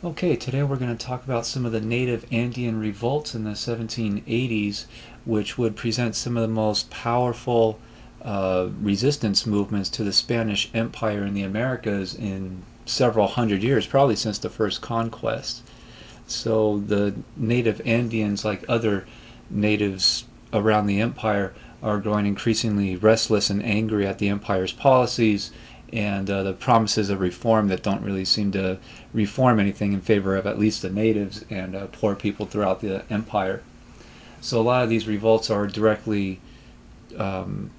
Okay, today we're going to talk about some of the native Andean revolts in the 1780s, which would present some of the most powerful resistance movements to the Spanish Empire in the Americas in several hundred years, probably since the first conquest. So the native Andeans, like other natives around the empire, are growing increasingly restless and angry at the empire's policies and the promises of reform that don't really seem to reform anything in favor of at least the natives and poor people throughout the empire. So a lot of these revolts are um,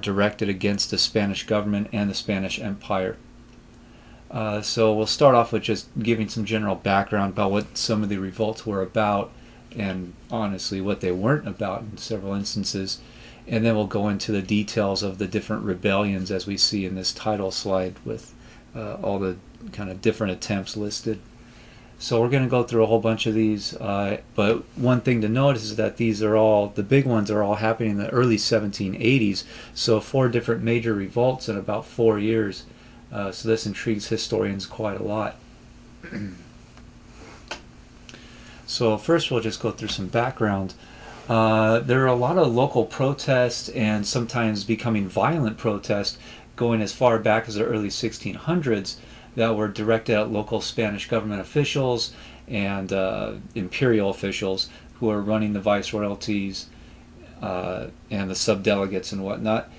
directed against the Spanish government and the Spanish Empire. So we'll start off with just giving some general background about what some of the revolts were about, and honestly what they weren't about in several instances. And then we'll go into the details of the different rebellions as we see in this title slide with all the kind of different attempts listed. So we're going to go through a whole bunch of these, but one thing to notice is that the big ones are all happening in the early 1780s, so 4 different major revolts in about 4 years. So this intrigues historians quite a lot. So first we'll just go through some background. There are a lot of local protests and sometimes becoming violent protests going as far back as the early 1600s that were directed at local Spanish government officials and imperial officials who are running the viceroyalties and the subdelegates and whatnot.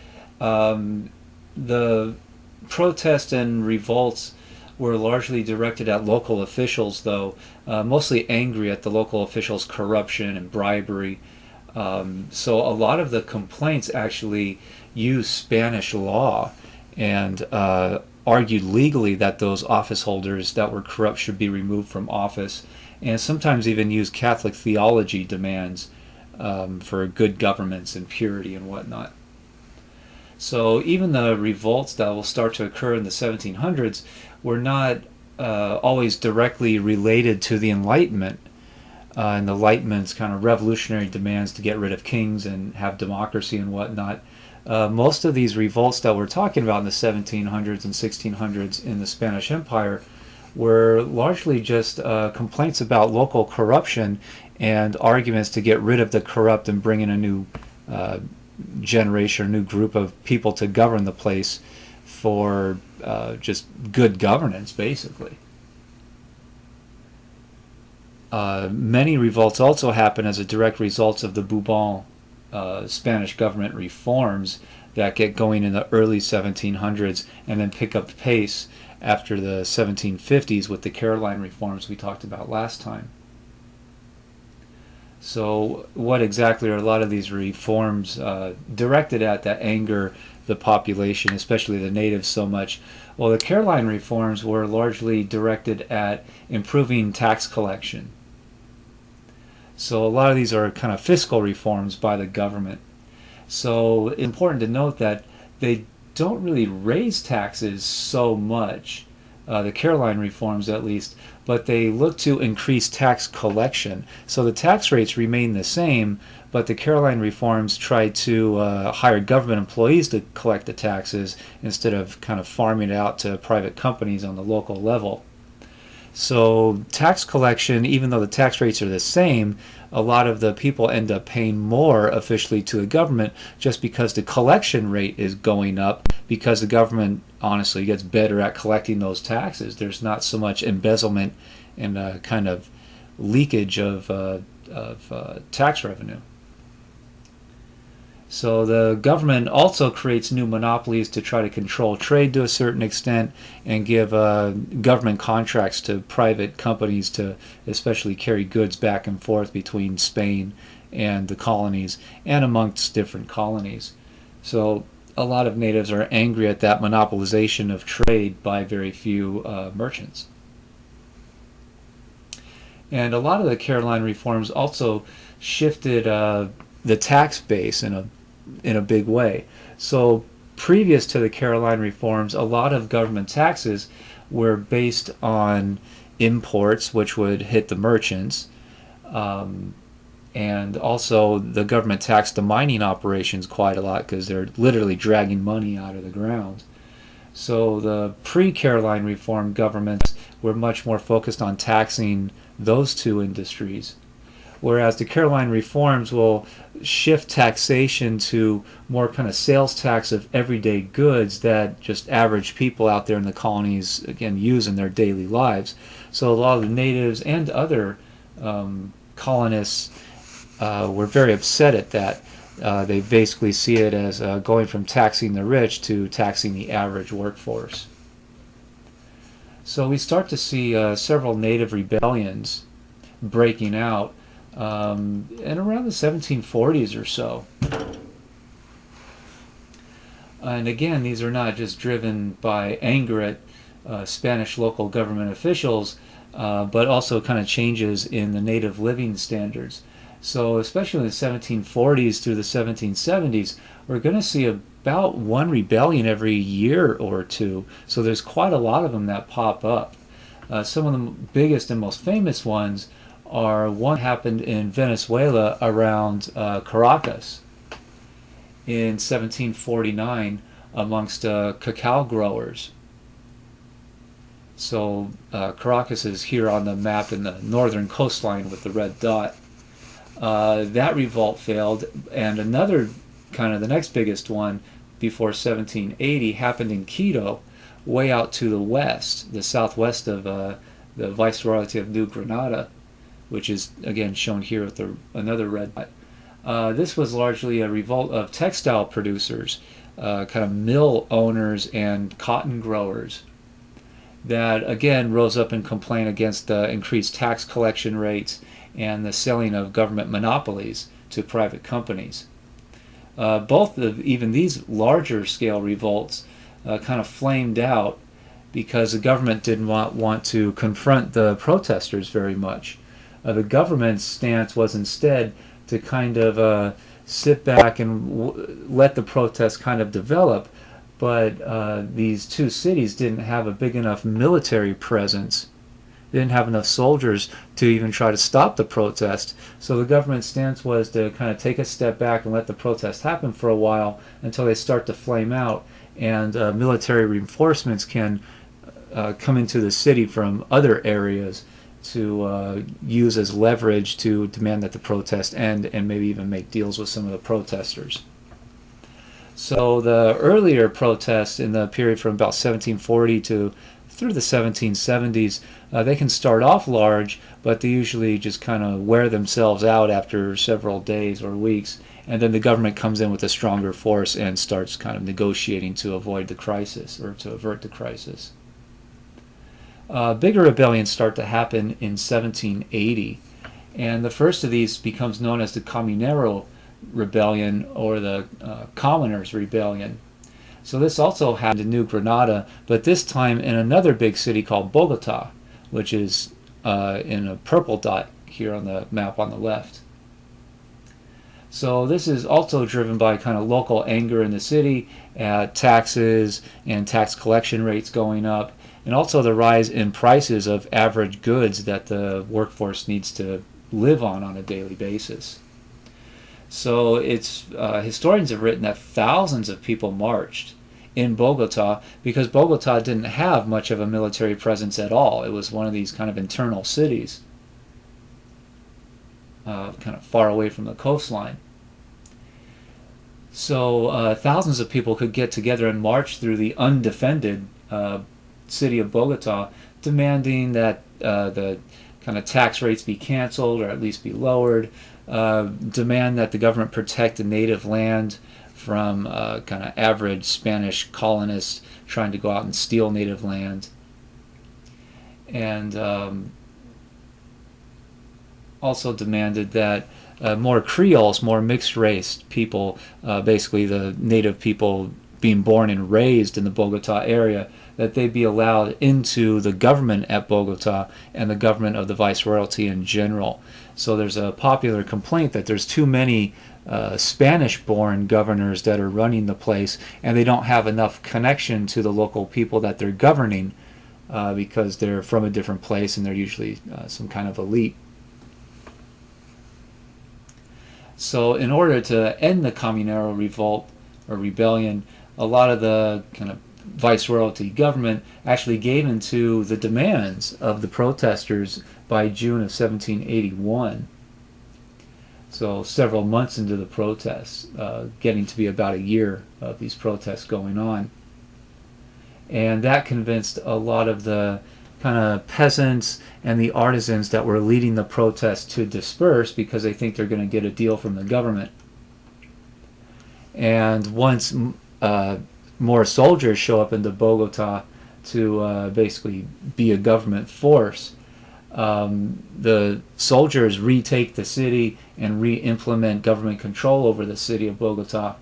The protests and revolts were largely directed at local officials, though, mostly angry at the local officials' corruption and bribery. So a lot of the complaints actually used Spanish law and argued legally that those office holders that were corrupt should be removed from office, and sometimes even used Catholic theology demands for good governance and purity and whatnot. So even the revolts that will start to occur in the 1700s were not always directly related to the Enlightenment and the Enlightenment's kind of revolutionary demands to get rid of kings and have democracy and whatnot. Most of these revolts that we're talking about in the 1700s and 1600s in the Spanish Empire were largely just complaints about local corruption and arguments to get rid of the corrupt and bring in a new generation, a new group of people to govern the place for just good governance, basically. Many revolts also happen as a direct result of the Bourbon Spanish government reforms that get going in the early 1700s and then pick up pace after the 1750s with the Caroline reforms we talked about last time. So what exactly are a lot of these reforms directed at that anger the population, especially the natives, so much? Well, the Caroline reforms were largely directed at improving tax collection. So a lot of these are kind of fiscal reforms by the government. So it's important to note that they don't really raise taxes so much, the Caroline reforms at least, but they look to increase tax collection. So the tax rates remain the same, but the Caroline reforms try to hire government employees to collect the taxes instead of kind of farming it out to private companies on the local level. So tax collection, even though the tax rates are the same, a lot of the people end up paying more officially to the government just because the collection rate is going up, because the government honestly gets better at collecting those taxes. There's not so much embezzlement and kind of leakage of tax revenue. So the government also creates new monopolies to try to control trade to a certain extent and give government contracts to private companies to especially carry goods back and forth between Spain and the colonies and amongst different colonies. So a lot of natives are angry at that monopolization of trade by very few merchants. And a lot of the Caroline reforms also shifted the tax base in a big way. So previous to the Caroline reforms, a lot of government taxes were based on imports, which would hit the merchants, and also the government taxed the mining operations quite a lot because they're literally dragging money out of the ground. So the pre-Caroline reform governments were much more focused on taxing those two industries, whereas the Caroline reforms will shift taxation to more kind of sales tax of everyday goods that just average people out there in the colonies, again, use in their daily lives. So a lot of the natives and other colonists were very upset at that. They basically see it as going from taxing the rich to taxing the average workforce. So we start to see several native rebellions breaking out in around the 1740s or so. And again, these are not just driven by anger at Spanish local government officials, but also kind of changes in the native living standards. So especially in the 1740s through the 1770s, we're going to see about one rebellion every year or two. So there's quite a lot of them that pop up. Some of the biggest and most famous ones are one happened in Venezuela around Caracas in 1749 amongst cacao growers. So Caracas is here on the map in the northern coastline with the red dot. That revolt failed, and another kind of the next biggest one before 1780 happened in Quito, way out to the west, the southwest of the Viceroyalty of New Granada, which is again shown here with another red dot. This was largely a revolt of textile producers, kind of mill owners and cotton growers, that again rose up and complained against the increased tax collection rates and the selling of government monopolies to private companies. Both of even these larger scale revolts kind of flamed out because the government didn't want to confront the protesters very much. The government's stance was instead to kind of sit back and let the protests kind of develop, but these two cities didn't have a big enough military presence. They didn't have enough soldiers to even try to stop the protest. So the government's stance was to kind of take a step back and let the protest happen for a while until they start to flame out, and military reinforcements can come into the city from other areas to use as leverage to demand that the protest end and maybe even make deals with some of the protesters. So the earlier protests in the period from about 1740 to through the 1770s, they can start off large, but they usually just kind of wear themselves out after several days or weeks, and then the government comes in with a stronger force and starts kind of negotiating to avoid the crisis or to avert the crisis. Bigger rebellions start to happen in 1780, and the first of these becomes known as the Caminero Rebellion or the Commoners' Rebellion. So this also happened in New Granada, but this time in another big city called Bogota, which is in a purple dot here on the map on the left. So this is also driven by kind of local anger in the city at taxes and tax collection rates going up, and also the rise in prices of average goods that the workforce needs to live on a daily basis. So it's historians have written that thousands of people marched in Bogota because Bogota didn't have much of a military presence at all. It was one of these kind of internal cities, kind of far away from the coastline. So thousands of people could get together and march through the undefended city of Bogota, demanding that the kind of tax rates be canceled or at least be lowered, demand that the government protect the native land from kind of average Spanish colonists trying to go out and steal native land, and also demanded that more Creoles, more mixed-race people, basically the native people being born and raised in the Bogota area, that they be allowed into the government at Bogota and the government of the Viceroyalty in general. So there's a popular complaint that there's too many Spanish-born governors that are running the place, and they don't have enough connection to the local people that they're governing because they're from a different place and they're usually some kind of elite. So in order to end the Caminero revolt or rebellion, a lot of the kind of viceroyalty government actually gave into the demands of the protesters by June of 1781. So several months into the protests, getting to be about a year of these protests going on. And that convinced a lot of the kind of peasants and the artisans that were leading the protests to disperse because they think they're going to get a deal from the government. And once more soldiers show up into Bogota to basically be a government force, the soldiers retake the city and re-implement government control over the city of Bogota.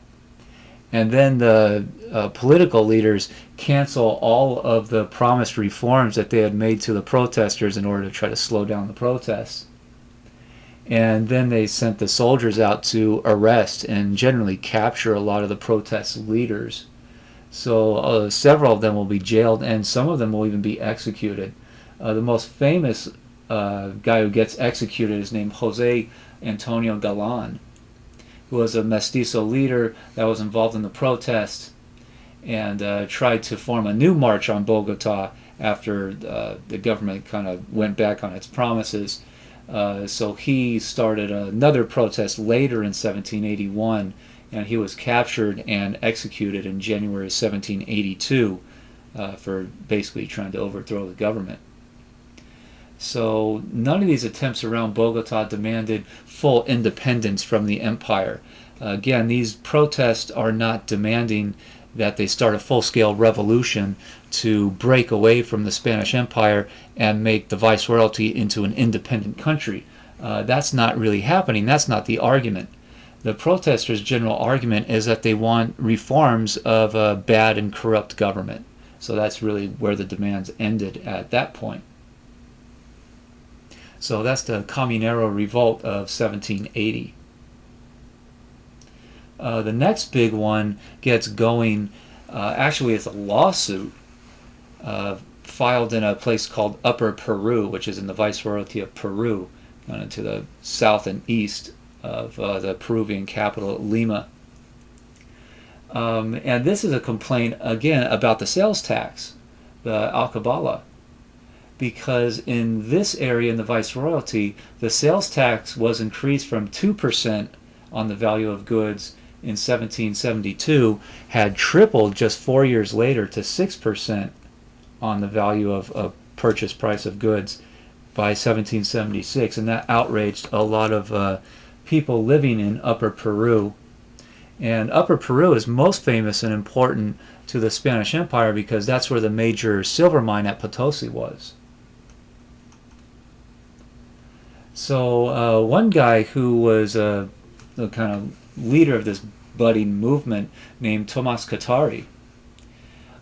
And then the political leaders cancel all of the promised reforms that they had made to the protesters in order to try to slow down the protests. And then they sent the soldiers out to arrest and generally capture a lot of the protest leaders. So several of them will be jailed, and some of them will even be executed. The most famous guy who gets executed is named Jose Antonio Galan, who was a mestizo leader that was involved in the protest and tried to form a new march on Bogota after the government kind of went back on its promises. So he started another protest later in 1781, and he was captured and executed in January 1782 for basically trying to overthrow the government. So none of these attempts around Bogota demanded full independence from the empire. Again, these protests are not demanding that they start a full-scale revolution to break away from the Spanish Empire and make the viceroyalty into an independent country. That's not really happening. That's not the argument. The protesters' general argument is that they want reforms of a bad and corrupt government. So that's really where the demands ended at that point. So that's the Caminero Revolt of 1780. The next big one gets going actually with a lawsuit filed in a place called Upper Peru, which is in the Viceroyalty of Peru, kind of to the south and east of the Peruvian capital, Lima. And this is a complaint, again, about the sales tax, the alcabala. Because in this area in the Viceroyalty, the sales tax was increased from 2% on the value of goods in 1772, had tripled just 4 years later to 6% on the value of a purchase price of goods by 1776, and that outraged a lot of people living in Upper Peru. And Upper Peru is most famous and important to the Spanish Empire because that's where the major silver mine at Potosi was. So one guy who was the kind of leader of this budding movement named Tomas Katari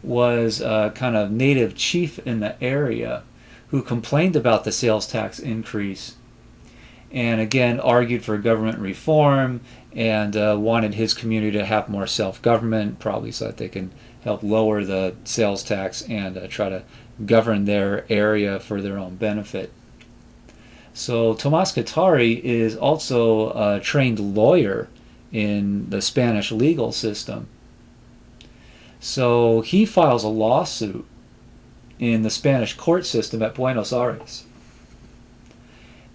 was a kind of native chief in the area who complained about the sales tax increase and again argued for government reform and wanted his community to have more self-government, probably so that they can help lower the sales tax and try to govern their area for their own benefit. So Tomas Katari is also a trained lawyer in the Spanish legal system. So he files a lawsuit in the Spanish court system at Buenos Aires.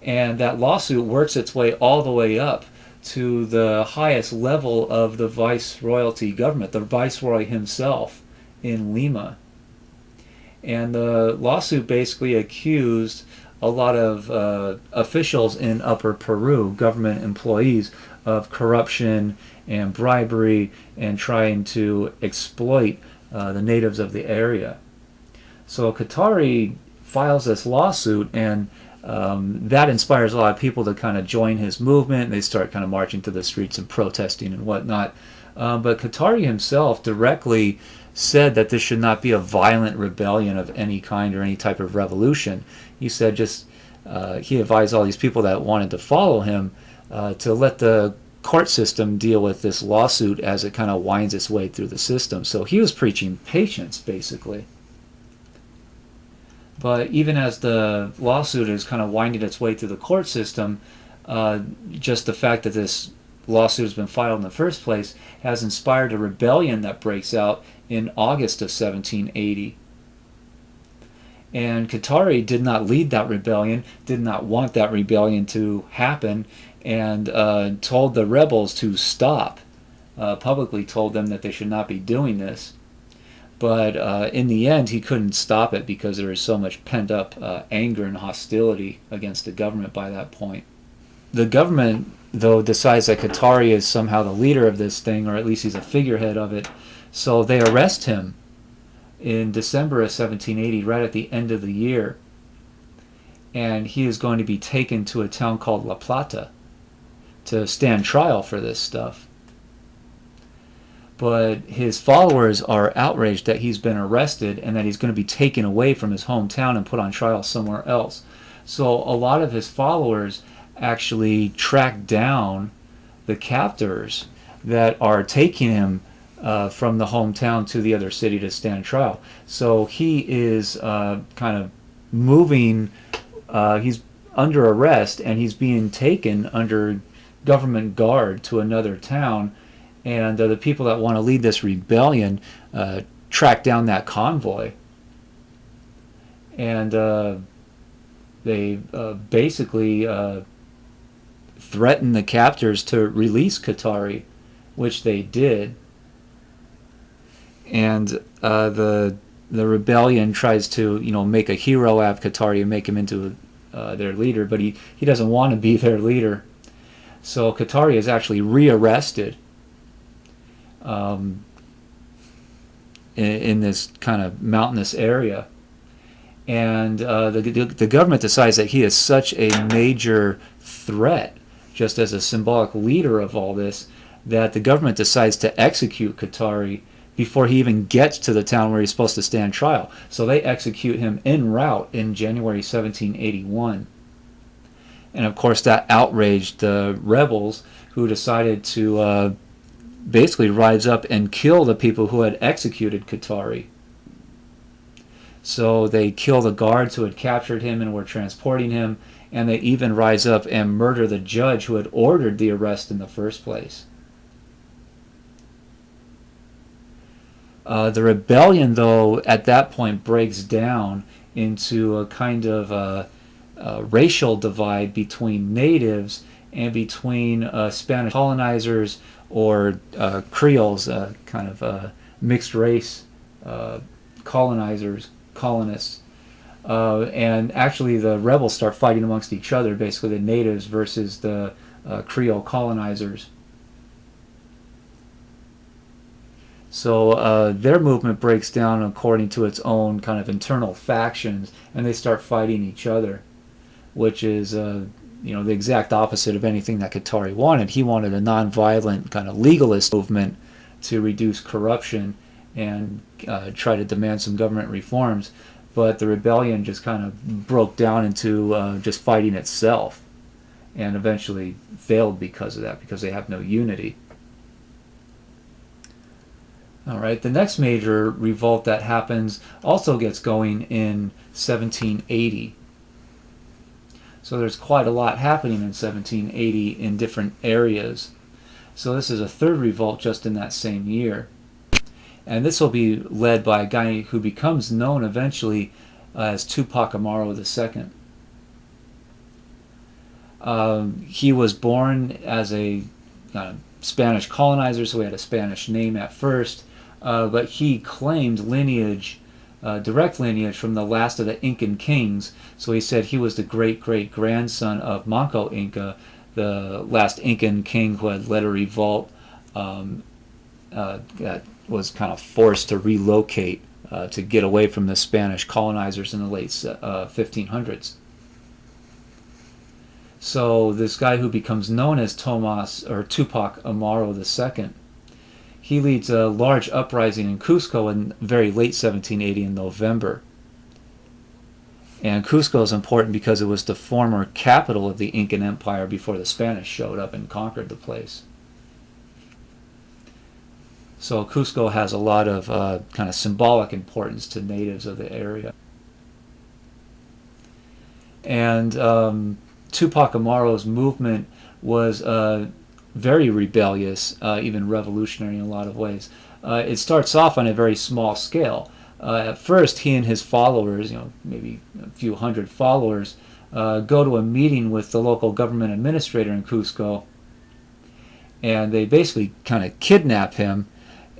And that lawsuit works its way all the way up to the highest level of the viceroyalty government, the viceroy himself in Lima. And the lawsuit basically accused a lot of officials in Upper Peru, government employees, of corruption and bribery and trying to exploit the natives of the area. So Katari files this lawsuit, and that inspires a lot of people to kind of join his movement. They start kind of marching to the streets and protesting and whatnot. But Katari himself directly said that this should not be a violent rebellion of any kind or any type of revolution. He said he advised all these people that wanted to follow him to let the court system deal with this lawsuit as it kind of winds its way through the system. So he was preaching patience, basically. But even as the lawsuit is kind of winding its way through the court system, just the fact that this lawsuit has been filed in the first place, has inspired a rebellion that breaks out in August of 1780. And Qatari did not lead that rebellion, did not want that rebellion to happen, and told the rebels to stop, publicly told them that they should not be doing this. But in the end, he couldn't stop it because there was so much pent-up anger and hostility against the government by that point. The government, though, decides that Qatari is somehow the leader of this thing, or at least he's a figurehead of it, so they arrest him in December of 1780, right at the end of the year. And he is going to be taken to a town called La Plata to stand trial for this stuff. But his followers are outraged that he's been arrested and that he's going to be taken away from his hometown and put on trial somewhere else. So a lot of his followers actually track down the captors that are taking him from the hometown to the other city to stand trial. So he is kind of moving, he's under arrest and he's being taken under government guard to another town. And the people that want to lead this rebellion track down that convoy. And they basically threaten the captors to release Qatari, which they did. And the rebellion tries to, make a hero out of Qatari and make him into their leader, but he doesn't want to be their leader. So Qatari is actually rearrested in this kind of mountainous area. And the government decides that he is such a major threat, just as a symbolic leader of all this, that the government decides to execute Qatari before he even gets to the town where he's supposed to stand trial. So they execute him en route in January 1781. And of course that outraged the rebels, who decided to basically rise up and kill the people who had executed Qatari. So they kill the guards who had captured him and were transporting him, and they even rise up and murder the judge who had ordered the arrest in the first place. The rebellion, though, at that point breaks down into a kind of racial divide between natives and between Spanish colonizers or Creoles, kind of mixed race colonists. And actually the rebels start fighting amongst each other, basically the natives versus the Creole colonizers. So their movement breaks down according to its own kind of internal factions, and they start fighting each other, which is the exact opposite of anything that Qatari wanted. He wanted a non-violent kind of legalist movement to reduce corruption and try to demand some government reforms, but the rebellion just kind of broke down into just fighting itself, and eventually failed because of that, because they have no unity. All right, the next major revolt that happens also gets going in 1780. So there's quite a lot happening in 1780 in different areas. So this is a third revolt just in that same year. And this will be led by a guy who becomes known eventually as Tupacamoro II. He was born as a Spanish colonizer, so he had a Spanish name at first, but he claimed lineage, direct lineage from the last of the Incan kings. So he said he was the great-great-grandson of Manco Inca, the last Incan king who had led a revolt that was kind of forced to relocate to get away from the Spanish colonizers in the late 1500s. So this guy who becomes known as Tupac Amaro II, he leads a large uprising in Cusco in very late 1780 in November. And Cusco is important because it was the former capital of the Incan Empire before the Spanish showed up and conquered the place. So Cusco has a lot of kind of symbolic importance to natives of the area. And Tupac Amaro's movement was very rebellious, even revolutionary in a lot of ways. It starts off on a very small scale. At first, he and his followers, maybe a few hundred followers, go to a meeting with the local government administrator in Cusco, and they basically kind of kidnap him,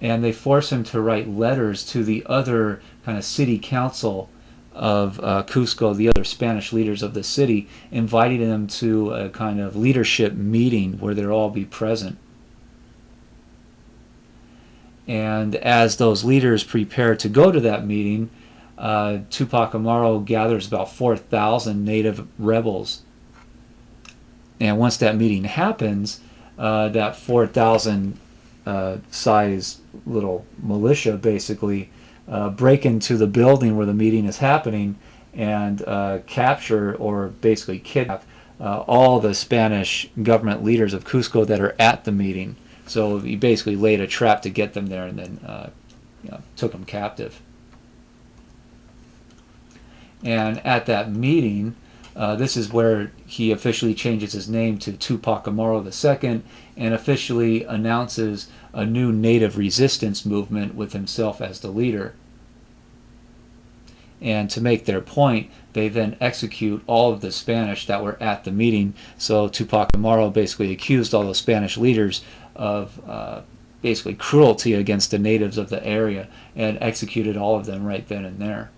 and they force him to write letters to the other kind of city council of Cusco, the other Spanish leaders of the city, inviting them to a kind of leadership meeting where they'll all be present. And as those leaders prepare to go to that meeting, Tupacamoro gathers about 4,000 native rebels. And once that meeting happens, that 4,000 size little militia basically break into the building where the meeting is happening and capture or basically kidnap all the Spanish government leaders of Cusco that are at the meeting. So he basically laid a trap to get them there and then took them captive. And at that meeting, this is where he officially changes his name to Tupacamoro II and officially announces a new native resistance movement with himself as the leader. And to make their point, they then execute all of the Spanish that were at the meeting. So Tupacamoro basically accused all the Spanish leaders of basically cruelty against the natives of the area and executed all of them right then and there.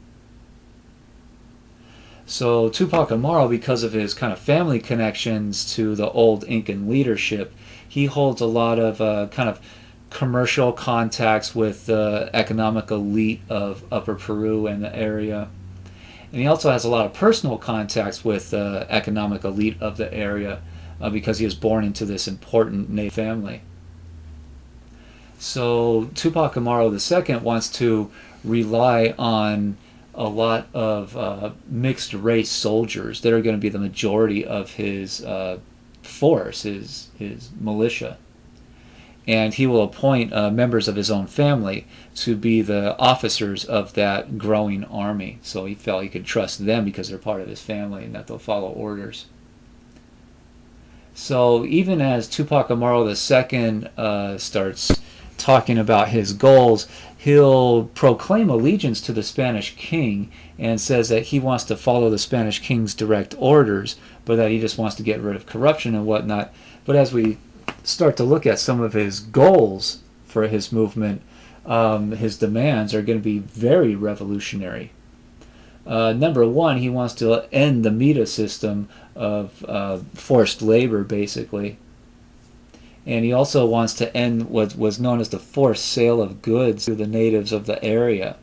So Tupacamoro, because of his kind of family connections to the old Incan leadership, he holds a lot of kind of commercial contacts with the economic elite of Upper Peru and the area. And he also has a lot of personal contacts with the economic elite of the area because he was born into this important native family. So Tupacamoro II wants to rely on a lot of mixed race soldiers that are going to be the majority of his force, his militia. And he will appoint members of his own family to be the officers of that growing army. So he felt he could trust them because they're part of his family and that they'll follow orders. So even as Tupacamoro II starts talking about his goals, he'll proclaim allegiance to the Spanish king and says that he wants to follow the Spanish king's direct orders, but that he just wants to get rid of corruption and whatnot. But as we start to look at some of his goals for his movement, his demands are going to be very revolutionary. Number one, he wants to end the Mita system of forced labor, basically. And he also wants to end what was known as the forced sale of goods to the natives of the area,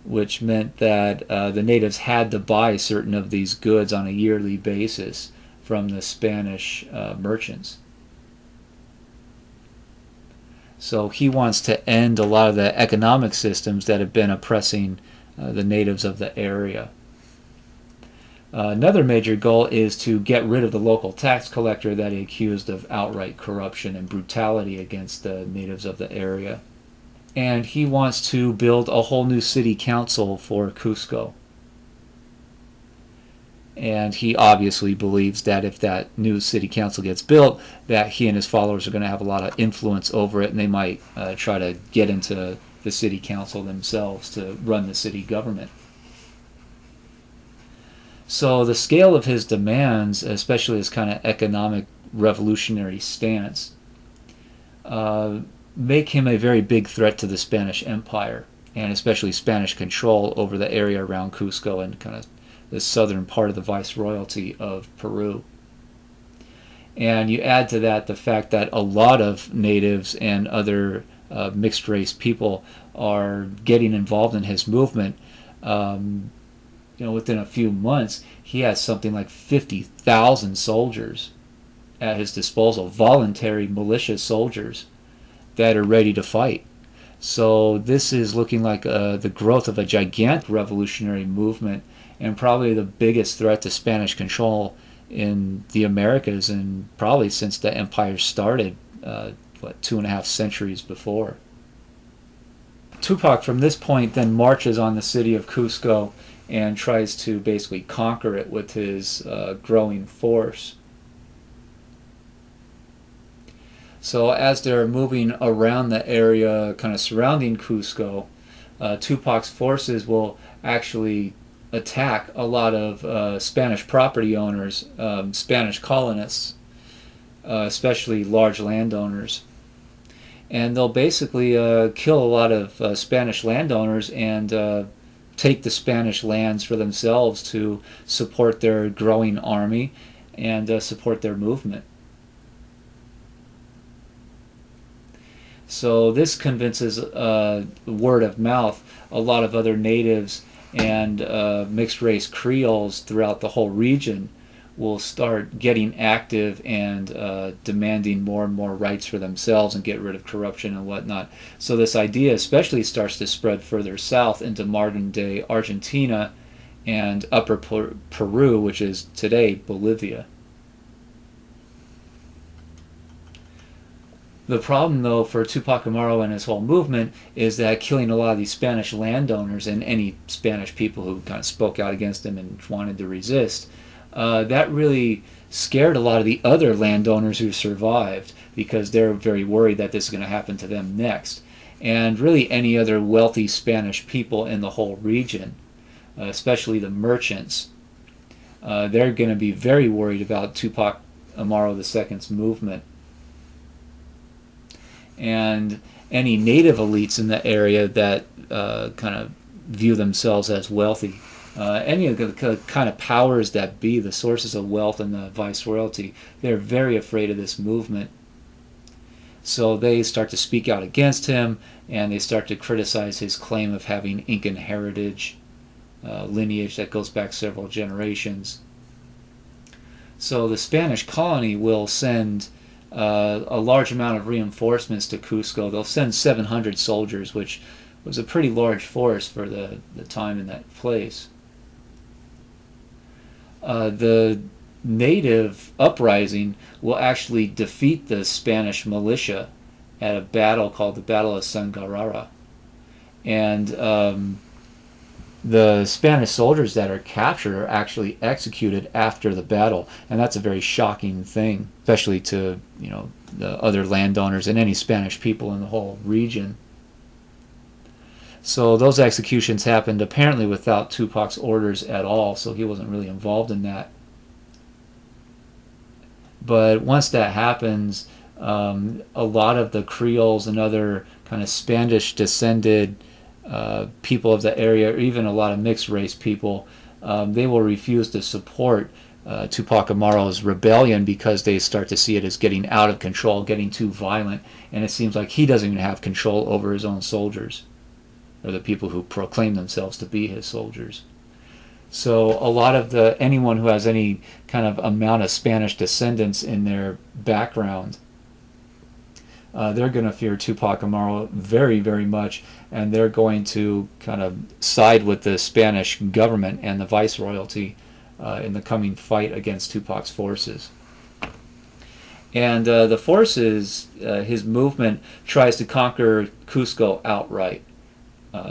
which meant that the natives had to buy certain of these goods on a yearly basis from the Spanish merchants. So he wants to end a lot of the economic systems that have been oppressing the natives of the area. Another major goal is to get rid of the local tax collector that he accused of outright corruption and brutality against the natives of the area. And he wants to build a whole new city council for Cusco. And he obviously believes that if that new city council gets built, that he and his followers are going to have a lot of influence over it, and they might try to get into the city council themselves to run the city government. So the scale of his demands, especially his kind of economic revolutionary stance, make him a very big threat to the Spanish Empire, and especially Spanish control over the area around Cusco and kind of the southern part of the viceroyalty of Peru. And you add to that the fact that a lot of natives and other mixed race people are getting involved in his movement. Within a few months, he has something like 50,000 soldiers at his disposal, voluntary militia soldiers that are ready to fight. So this is looking like the growth of a gigantic revolutionary movement, and probably the biggest threat to Spanish control in the Americas, and probably since the empire started, 2.5 centuries before. Tupac from this point then marches on the city of Cusco and tries to basically conquer it with his growing force. So as they're moving around the area kind of surrounding Cusco, Tupac's forces will actually attack a lot of Spanish property owners, Spanish colonists, especially large landowners. And they'll basically kill a lot of Spanish landowners and take the Spanish lands for themselves to support their growing army and support their movement. So this convinces word of mouth a lot of other natives and mixed race Creoles throughout the whole region will start getting active and demanding more and more rights for themselves and get rid of corruption and whatnot. So this idea especially starts to spread further south into modern day Argentina and upper Peru, which is today Bolivia. The problem, though, for Tupacamoro and his whole movement is that killing a lot of these Spanish landowners and any Spanish people who kind of spoke out against him and wanted to resist, that really scared a lot of the other landowners who survived because they're very worried that this is going to happen to them next. And really any other wealthy Spanish people in the whole region, especially the merchants, they're going to be very worried about Tupac Amaru II's movement. And any native elites in the area that kind of view themselves as wealthy, any of the kind of powers that be, the sources of wealth and the viceroyalty, they're very afraid of this movement. So they start to speak out against him, and they start to criticize his claim of having Incan heritage, lineage that goes back several generations. So the Spanish colony will send a large amount of reinforcements to Cusco. They'll send 700 soldiers, which was a pretty large force for the time in that place. The native uprising will actually defeat the Spanish militia at a battle called the Battle of Sangarara. And the Spanish soldiers that are captured are actually executed after the battle, and that's a very shocking thing, especially to the other landowners and any Spanish people in the whole region. So those executions happened apparently without Tupac's orders at all, so he wasn't really involved in that. But once that happens, a lot of the Creoles and other kind of Spanish descended people of the area, or even a lot of mixed race people, they will refuse to support Tupac Amaro's rebellion because they start to see it as getting out of control, getting too violent, and it seems like he doesn't even have control over his own soldiers, or the people who proclaim themselves to be his soldiers. So a lot of anyone who has any kind of amount of Spanish descendants in their background, they're going to fear Tupac Amaru very, very much, and they're going to kind of side with the Spanish government and the viceroyalty in the coming fight against Tupac's forces. And the forces, his movement tries to conquer Cusco outright.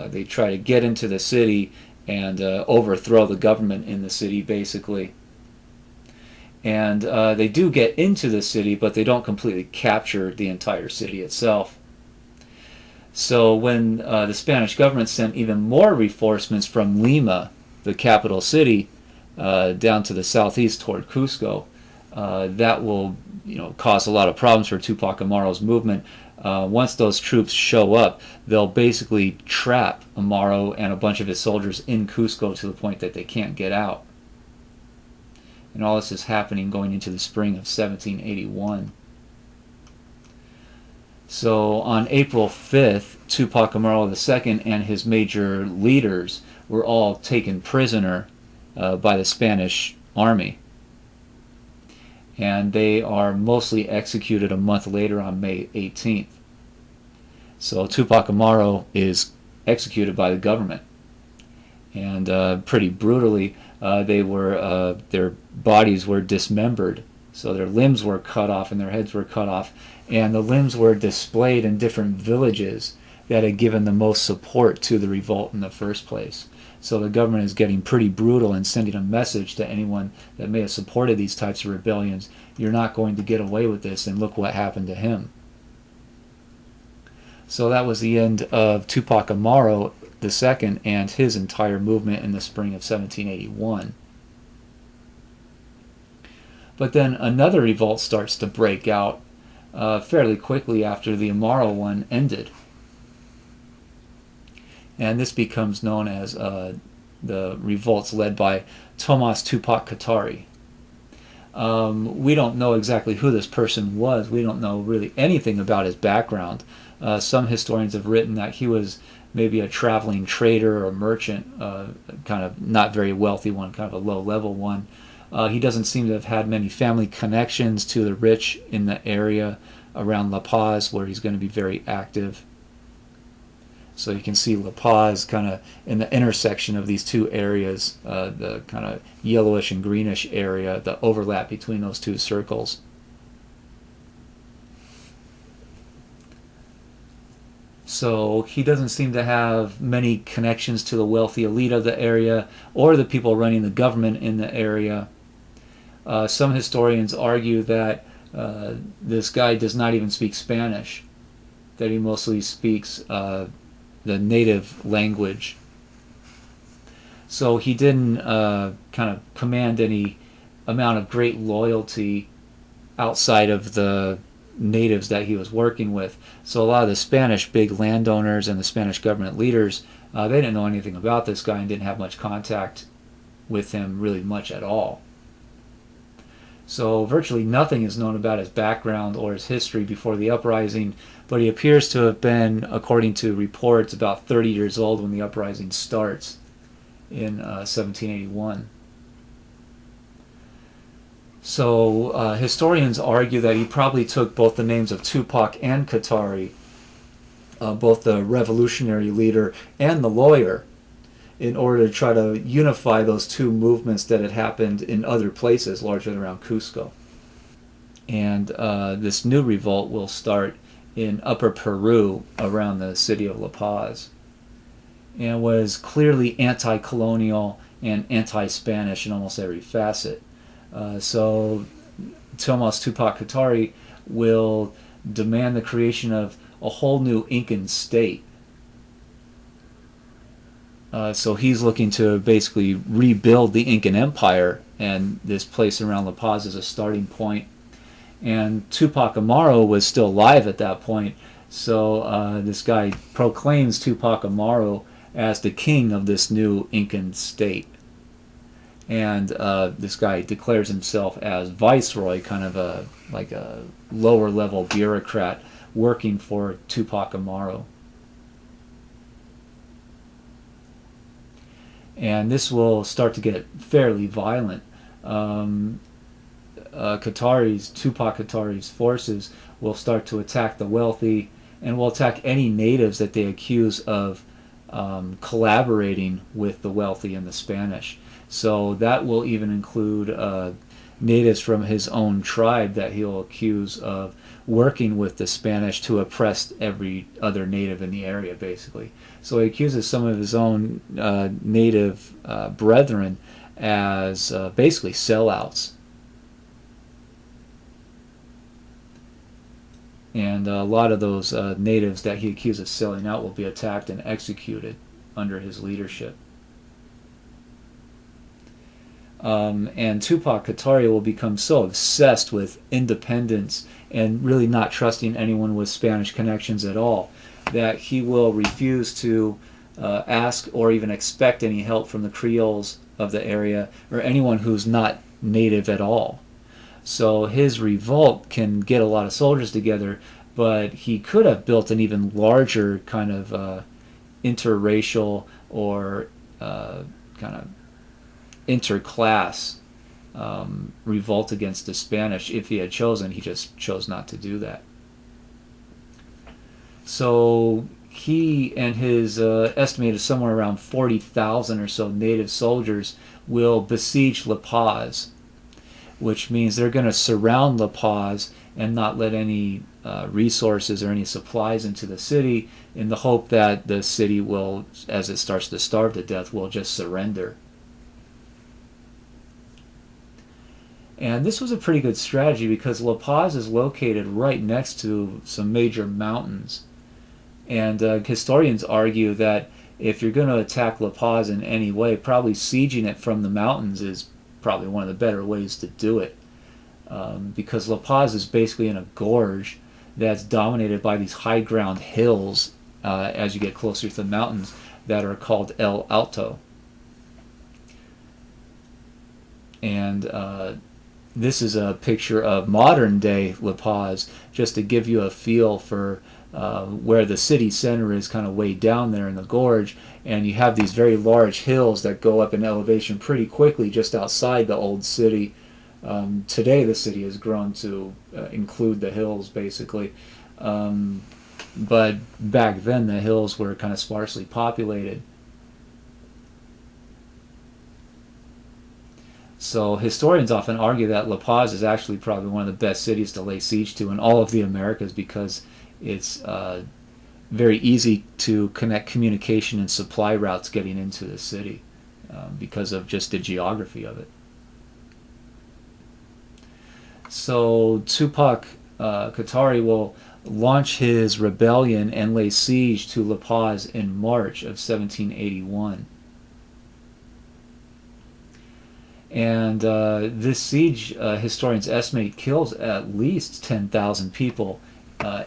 They try to get into the city and overthrow the government in the city, basically. And they do get into the city, but they don't completely capture the entire city itself. So when the Spanish government sent even more reinforcements from Lima, the capital city, down to the southeast toward Cusco, that will cause a lot of problems for Tupac Amaru's movement. Once those troops show up, they'll basically trap Amaru and a bunch of his soldiers in Cusco to the point that they can't get out. And all this is happening going into the spring of 1781. So on April 5th, Tupac Amaru II and his major leaders were all taken prisoner by the Spanish army. And they are mostly executed a month later on May 18th. So Tupac Amaru is executed by the government. And pretty brutally, their bodies were dismembered. So their limbs were cut off and their heads were cut off. And the limbs were displayed in different villages that had given the most support to the revolt in the first place. So the government is getting pretty brutal and sending a message to anyone that may have supported these types of rebellions. You're not going to get away with this, and look what happened to him. So that was the end of Tupacamoro II and his entire movement in the spring of 1781. But then another revolt starts to break out fairly quickly after the Amaro one ended. And this becomes known as the revolts led by Tomas Tupac Katari. We don't know exactly who this person was. We don't know really anything about his background. Some historians have written that he was maybe a traveling trader or merchant, kind of not very wealthy one, kind of a low-level one. He doesn't seem to have had many family connections to the rich in the area around La Paz, where he's going to be very active. So you can see La Paz kind of in the intersection of these two areas, the kind of yellowish and greenish area, the overlap between those two circles. So he doesn't seem to have many connections to the wealthy elite of the area or the people running the government in the area. Some historians argue that this guy does not even speak Spanish, that he mostly speaks the native language. So he didn't kind of command any amount of great loyalty outside of the natives that he was working with. So a lot of the Spanish big landowners and the Spanish government leaders, they didn't know anything about this guy and didn't have much contact with him really much at all. So virtually nothing is known about his background or his history before the uprising, but he appears to have been, according to reports, about 30 years old when the uprising starts in 1781. So historians argue that he probably took both the names of Tupac and Katari, both the revolutionary leader and the lawyer, in order to try to unify those two movements that had happened in other places, largely around Cusco. And this new revolt will start in Upper Peru around the city of La Paz, and was clearly anti-colonial and anti-Spanish in almost every facet. So Tomas Tupac Katari will demand the creation of a whole new Incan state. So he's looking to basically rebuild the Incan Empire, and this place around La Paz is a starting point. And Tupacamoro was still alive at that point, so this guy proclaims Tupacamoro as the king of this new Incan state. And this guy declares himself as viceroy, kind of a lower level bureaucrat working for Tupacamoro. And this will start to get fairly violent. Tupac Katari's forces will start to attack the wealthy and will attack any natives that they accuse of collaborating with the wealthy and the Spanish. So that will even include natives from his own tribe that he'll accuse of working with the Spanish to oppress every other native in the area, basically. So he accuses some of his own native brethren as basically sellouts. And a lot of those natives that he accuses of selling out will be attacked and executed under his leadership. And Tupac Katari will become so obsessed with independence and really not trusting anyone with Spanish connections at all that he will refuse to ask or even expect any help from the Creoles of the area or anyone who's not native at all. So his revolt can get a lot of soldiers together, but he could have built an even larger kind of interracial or kind of interclass revolt against the Spanish if he had chosen. He just chose not to do that. So he and his estimated somewhere around 40,000 or so native soldiers will besiege La Paz, which means they're going to surround La Paz and not let any resources or any supplies into the city, in the hope that the city will, as it starts to starve to death, will just surrender. And this was a pretty good strategy because La Paz is located right next to some major mountains. And historians argue that if you're going to attack La Paz in any way, probably sieging it from the mountains is probably one of the better ways to do it. Because La Paz is basically in a gorge that's dominated by these high ground hills as you get closer to the mountains that are called El Alto. And this is a picture of modern day La Paz, just to give you a feel for where the city center is, kind of way down there in the gorge. And you have these very large hills that go up in elevation pretty quickly just outside the old city. Today the city has grown to include the hills basically. But back then the hills were kind of sparsely populated. So historians often argue that La Paz is actually probably one of the best cities to lay siege to in all of the Americas, because it's very easy to connect communication and supply routes getting into the city because of just the geography of it. So Tupac Katari will launch his rebellion and lay siege to La Paz in March of 1781. And this siege, historians estimate, kills at least 10,000 people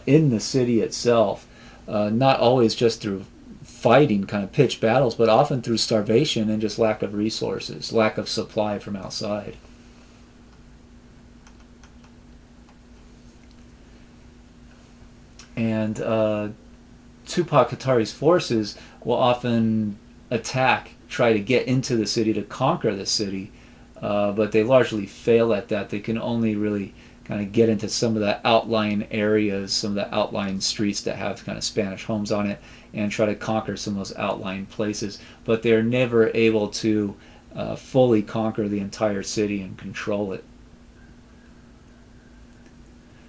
in the city itself. Not always just through fighting, kind of pitched battles, but often through starvation and just lack of resources, lack of supply from outside. And Tupac Katari's forces will often attack, try to get into the city, to conquer the city. But they largely fail at that. They can only really kind of get into some of the outlying areas, some of the outlying streets that have kind of Spanish homes on it, and try to conquer some of those outlying places. But they're never able to fully conquer the entire city and control it.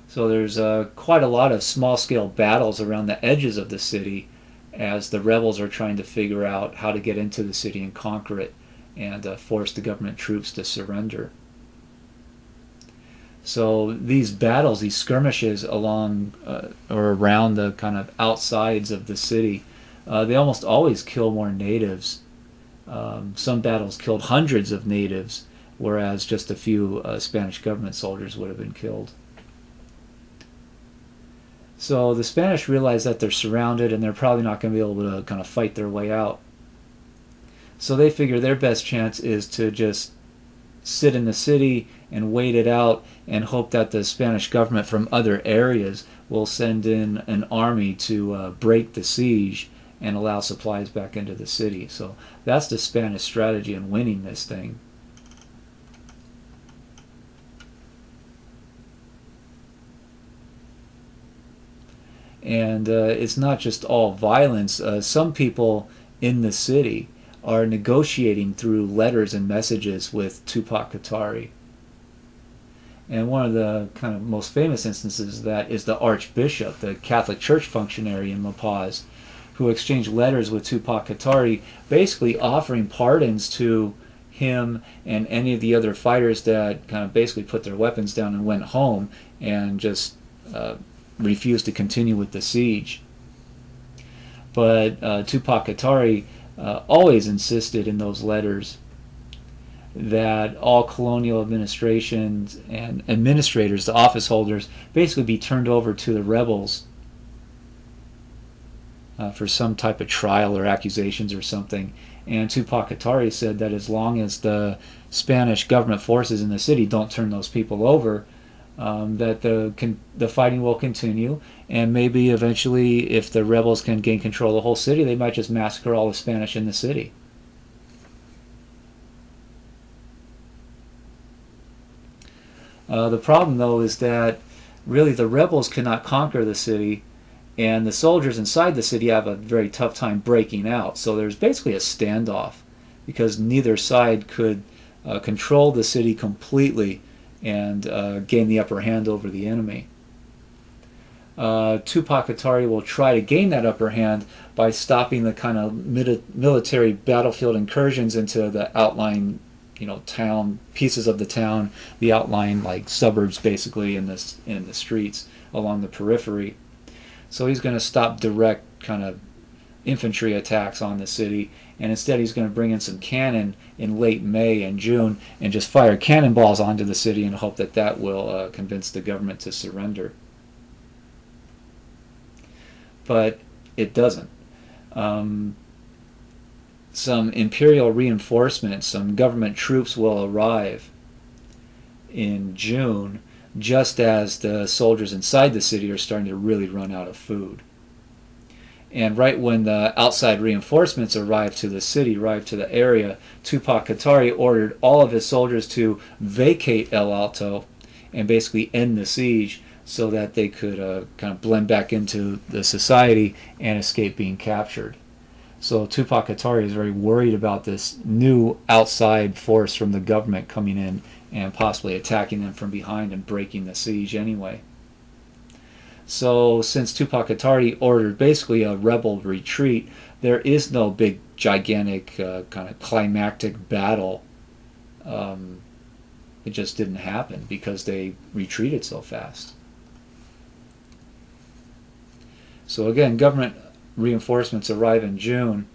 So there's quite a lot of small-scale battles around the edges of the city as the rebels are trying to figure out how to get into the city and conquer it, and force the government troops to surrender. So these battles, these skirmishes along or around the kind of outsides of the city, they almost always kill more natives. Some battles killed hundreds of natives, whereas just a few Spanish government soldiers would have been killed. So the Spanish realize that they're surrounded and they're probably not going to be able to kind of fight their way out. So they figure their best chance is to just sit in the city and wait it out and hope that the Spanish government from other areas will send in an army to break the siege and allow supplies back into the city. So that's the Spanish strategy in winning this thing. And it's not just all violence. Some people in the city are negotiating through letters and messages with Tupac Katari. And one of the kind of most famous instances of that is the Archbishop, the Catholic Church functionary in La Paz, who exchanged letters with Tupac Katari, basically offering pardons to him and any of the other fighters that kind of basically put their weapons down and went home and just refused to continue with the siege. But Tupac Katari always insisted in those letters that all colonial administrations and administrators, the office holders, basically be turned over to the rebels for some type of trial or accusations or something. And Tupac Katari said that as long as the Spanish government forces in the city don't turn those people over, that the fighting will continue, and maybe eventually, if the rebels can gain control of the whole city, they might just massacre all the Spanish in the city. The problem, though, is that really the rebels cannot conquer the city, and the soldiers inside the city have a very tough time breaking out. So there's basically a standoff, because neither side could control the city completely and gain the upper hand over the enemy. Tupac Katari will try to gain that upper hand by stopping the kind of military battlefield incursions into the outlying, town pieces of the town, the outlying like suburbs basically in the streets along the periphery. So he's going to stop direct kind of infantry attacks on the city, and instead he's going to bring in some cannon in late May and June and just fire cannonballs onto the city and hope that that will convince the government to surrender. But it doesn't. Some imperial reinforcements, some government troops will arrive in June, just as the soldiers inside the city are starting to really run out of food. And right when the outside reinforcements arrived to the city, arrived to the area, Tupac Katari ordered all of his soldiers to vacate El Alto and basically end the siege so that they could kind of blend back into the society and escape being captured. So Tupac Katari is very worried about this new outside force from the government coming in and possibly attacking them from behind and breaking the siege anyway. So since Tupac Katari ordered basically a rebel retreat, there is no big, gigantic, kind of climactic battle. It just didn't happen because they retreated so fast. So again, government reinforcements arrive in June,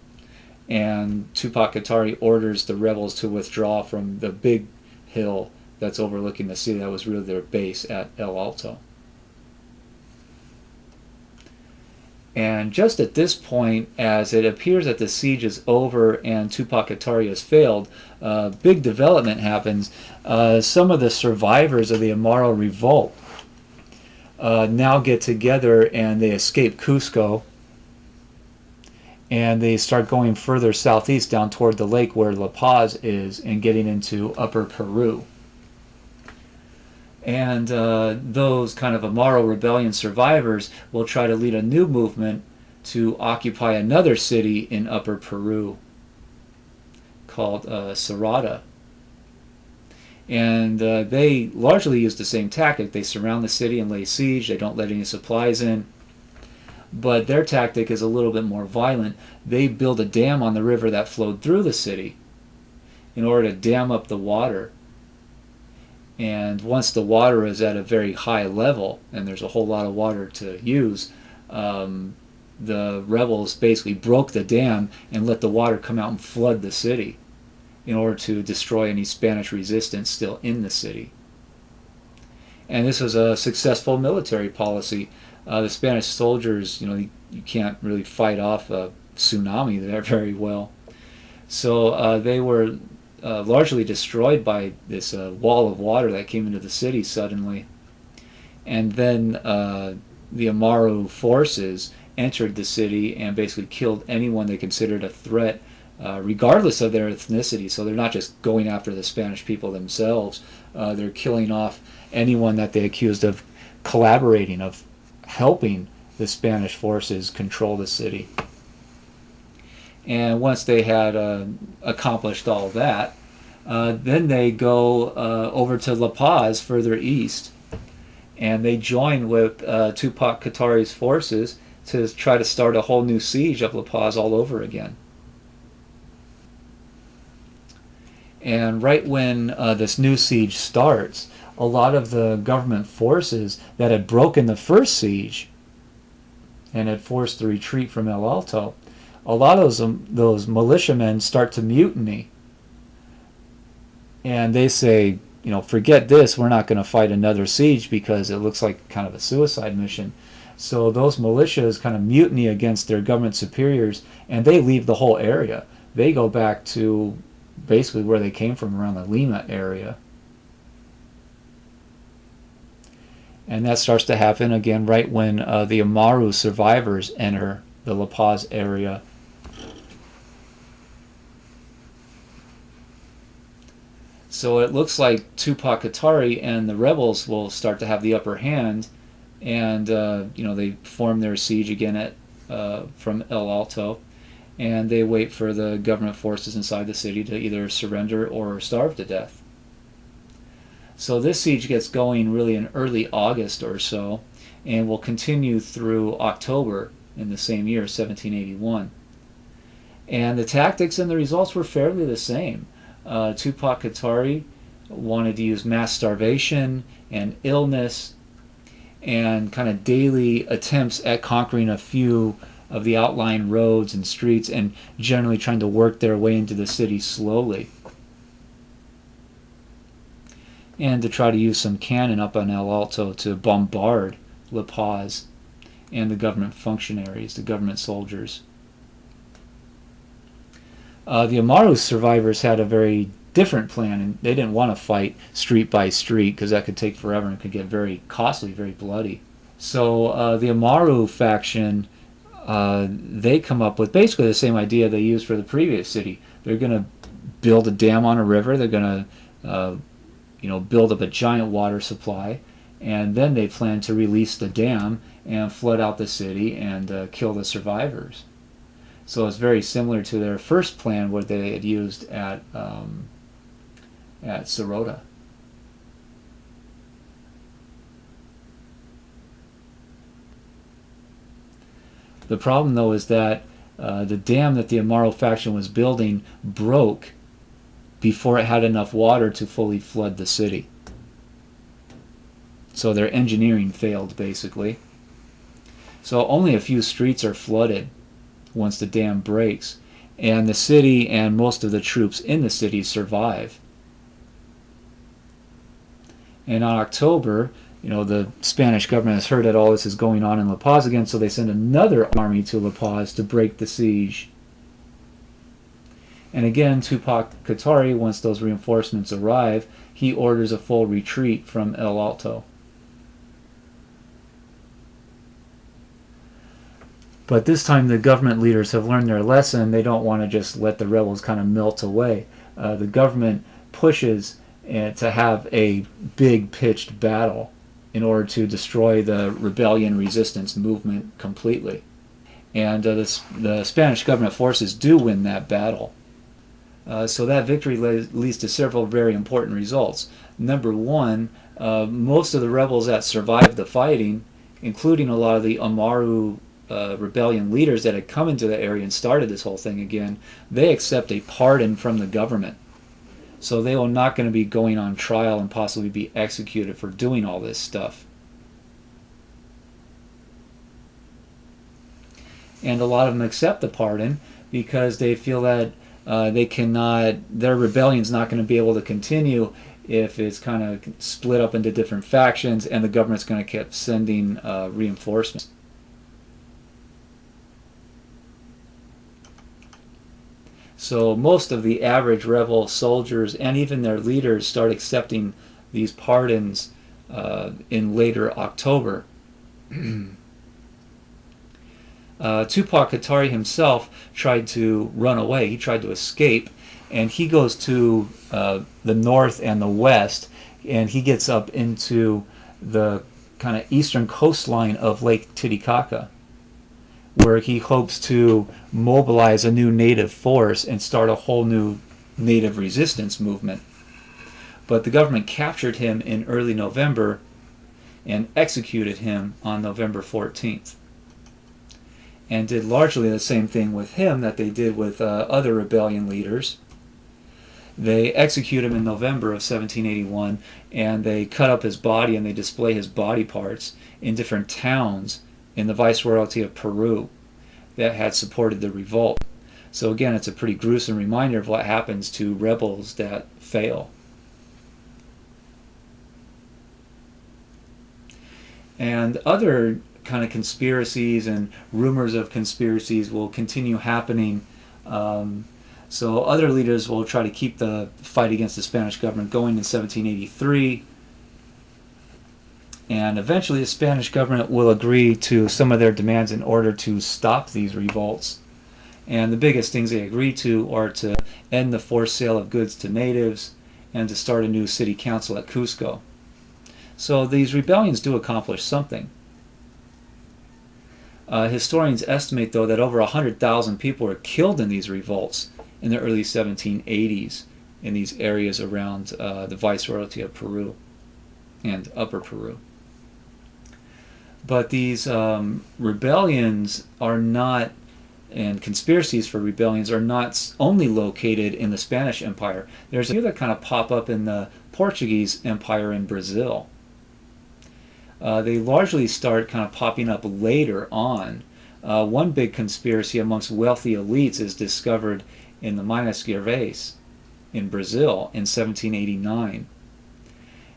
and Tupac Katari orders the rebels to withdraw from the big hill that's overlooking the city that was really their base at El Alto. And just at this point, as it appears that the siege is over and Tupac Katari has failed, big development happens. Some of the survivors of the Amaro Revolt now get together and they escape Cusco. And they start going further southeast down toward the lake where La Paz is and getting into upper Peru. And those kind of Amaro Rebellion survivors will try to lead a new movement to occupy another city in upper Peru called Serada. And they largely use the same tactic. They surround the city and lay siege. They don't let any supplies in. But their tactic is a little bit more violent. They build a dam on the river that flowed through the city in order to dam up the water. And once the water is at a very high level, and there's a whole lot of water to use, the rebels basically broke the dam and let the water come out and flood the city in order to destroy any Spanish resistance still in the city. And this was a successful military policy. The Spanish soldiers, you can't really fight off a tsunami there very well. So they were largely destroyed by this wall of water that came into the city suddenly. And then the Amaro forces entered the city and basically killed anyone they considered a threat, regardless of their ethnicity. So they're not just going after the Spanish people themselves. They're killing off anyone that they accused of collaborating, of helping the Spanish forces control the city. And once they had accomplished all that, then they go over to La Paz further east, and they join with Tupac Katari's forces to try to start a whole new siege of La Paz all over again. And right when this new siege starts, a lot of the government forces that had broken the first siege and had forced the retreat from El Alto, a lot of those militiamen start to mutiny. And they say, forget this, we're not going to fight another siege because it looks like kind of a suicide mission. So those militias kind of mutiny against their government superiors, and they leave the whole area. They go back to basically where they came from, around the Lima area. And that starts to happen again right when the Amaru survivors enter the La Paz area. So it looks like Tupac Katari and the rebels will start to have the upper hand, and they form their siege again from El Alto, and they wait for the government forces inside the city to either surrender or starve to death. So this siege gets going really in early August or so, and will continue through October in the same year, 1781. And the tactics and the results were fairly the same. Tupac Katari wanted to use mass starvation and illness, and kind of daily attempts at conquering a few of the outlying roads and streets, and generally trying to work their way into the city slowly. And to try to use some cannon up on El Alto to bombard La Paz and the government functionaries, the government soldiers. The Amaru survivors had a very different plan, and they didn't want to fight street by street because that could take forever and could get very costly, very bloody. So the Amaru faction, they come up with basically the same idea they used for the previous city. They're going to build a dam on a river. They're going to build up a giant water supply, and then they plan to release the dam and flood out the city and kill the survivors. So it's very similar to their first plan, what they had used at Serada. The problem, though, is that the dam that the Amaro faction was building broke before it had enough water to fully flood the city. So their engineering failed, basically. So only a few streets are flooded once the dam breaks, and the city and most of the troops in the city survive. And on October, the Spanish government has heard that all this is going on in La Paz again, so they send another army to La Paz to break the siege. And again, Tupacamoro, once those reinforcements arrive, he orders a full retreat from El Alto. But this time the government leaders have learned their lesson. They don't want to just let the rebels kind of melt away. The government pushes to have a big pitched battle in order to destroy the rebellion resistance movement completely. And the Spanish government forces do win that battle. So that victory leads to several very important results. Number one, most of the rebels that survived the fighting, including a lot of the Amaru rebellion leaders that had come into the area and started this whole thing again, they accept a pardon from the government. So they are not going to be going on trial and possibly be executed for doing all this stuff. And a lot of them accept the pardon because they feel that their rebellion's not going to be able to continue if it's kind of split up into different factions and the government's going to keep sending reinforcements. So most of the average rebel soldiers and even their leaders start accepting these pardons in later October. Tupacamoro himself tried to run away. He tried to escape, and he goes to the north and the west, and he gets up into the kind of eastern coastline of Lake Titicaca, where he hopes to mobilize a new native force and start a whole new native resistance movement. But the government captured him in early November and executed him on November 14th. And did largely the same thing with him that they did with other rebellion leaders. They execute him in November of 1781, and they cut up his body and they display his body parts in different towns in the Viceroyalty of Peru that had supported the revolt. So again, it's a pretty gruesome reminder of what happens to rebels that fail. And other kind of conspiracies and rumors of conspiracies will continue happening. So other leaders will try to keep the fight against the Spanish government going in 1783. And eventually the Spanish government will agree to some of their demands in order to stop these revolts. And the biggest things they agree to are to end the forced sale of goods to natives and to start a new city council at Cusco. So these rebellions do accomplish something. Historians estimate, though, that over 100,000 people were killed in these revolts in the early 1780s in these areas around the Viceroyalty of Peru and Upper Peru. But these rebellions are not, and conspiracies for rebellions are not only located in the Spanish Empire. There's a few that kind of pop up in the Portuguese Empire in Brazil. they largely start kind of popping up later on. One big conspiracy amongst wealthy elites is discovered in the Minas Gerais in Brazil in 1789.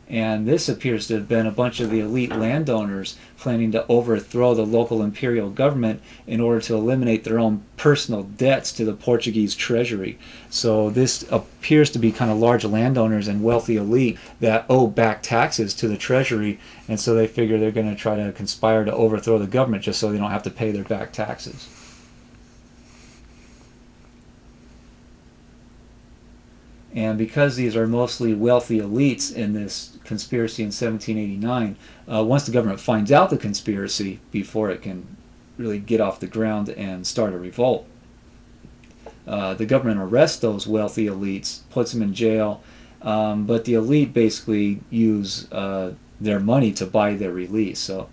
And this appears to have been a bunch of the elite landowners planning to overthrow the local imperial government in order to eliminate their own personal debts to the Portuguese treasury. So this appears to be kind of large landowners and wealthy elite that owe back taxes to the treasury, and so they figure they're going to try to conspire to overthrow the government just so they don't have to pay their back taxes. And because these are mostly wealthy elites in this conspiracy in 1789, once the government finds out the conspiracy, before it can really get off the ground and start a revolt, the government arrests those wealthy elites, puts them in jail, but the elite basically use their money to buy their release. So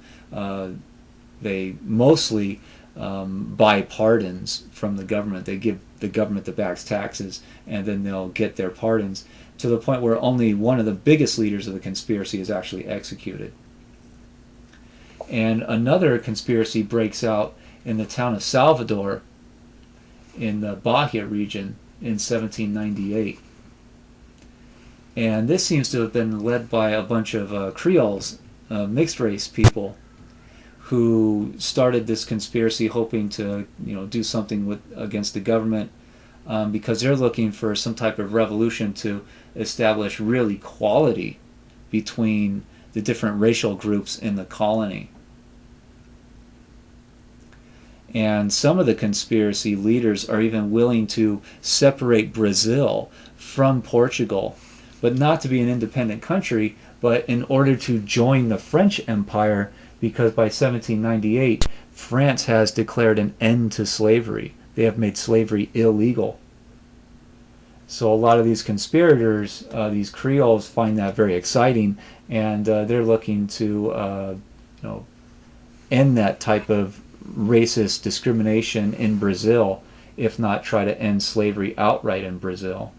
they mostly buy pardons from the government. They give the government the back taxes, and then they'll get their pardons, to the point where only one of the biggest leaders of the conspiracy is actually executed. And another conspiracy breaks out in the town of Salvador in the Bahia region in 1798. And this seems to have been led by a bunch of Creoles, mixed race people, who started this conspiracy hoping to, do something against the government, because they're looking for some type of revolution to establish real equality between the different racial groups in the colony. And some of the conspiracy leaders are even willing to separate Brazil from Portugal, but not to be an independent country, but in order to join the French Empire, because by 1798, France has declared an end to slavery. They have made slavery illegal. So a lot of these conspirators, these Creoles, find that very exciting, and they're looking to end that type of racist discrimination in Brazil, if not try to end slavery outright in Brazil.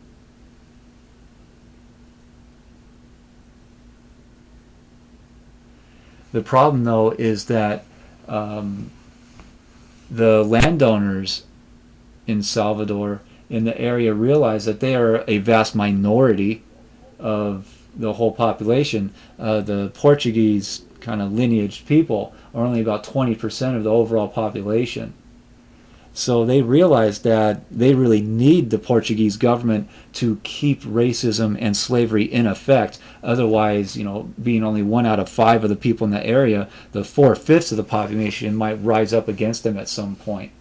The problem, though, is that the landowners in Salvador, in the area, realize that they are a vast minority of the whole population. The Portuguese kind of lineage people are only about 20% of the overall population. So they realize that they really need the Portuguese government to keep racism and slavery in effect. Otherwise, being only 1 out of 5 of the people in the area, the 4/5 of the population might rise up against them at some point.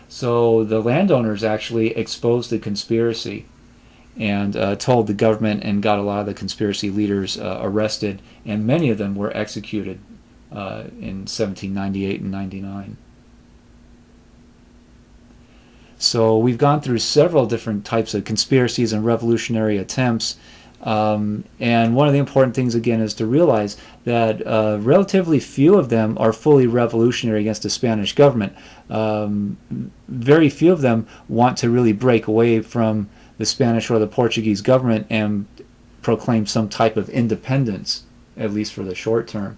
So the landowners actually exposed the conspiracy and told the government, and got a lot of the conspiracy leaders arrested, and many of them were executed in 1798 and 99. So we've gone through several different types of conspiracies and revolutionary attempts, and one of the important things, again, is to realize that relatively few of them are fully revolutionary against the Spanish government. Very few of them want to really break away from the Spanish or the Portuguese government and proclaim some type of independence, at least for the short term.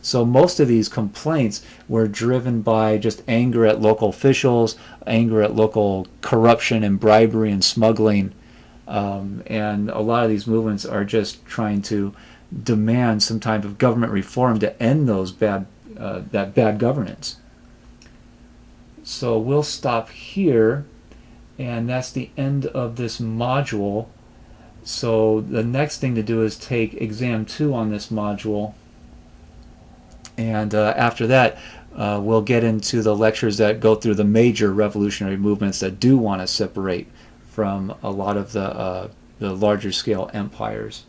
So most of these complaints were driven by just anger at local officials, anger at local corruption and bribery and smuggling, and a lot of these movements are just trying to demand some type of government reform to end those that bad governance. So we'll stop here, and that's the end of this module. So the next thing to do is take exam 2 on this module. And after that, we'll get into the lectures that go through the major revolutionary movements that do want to separate from a lot of the larger scale empires.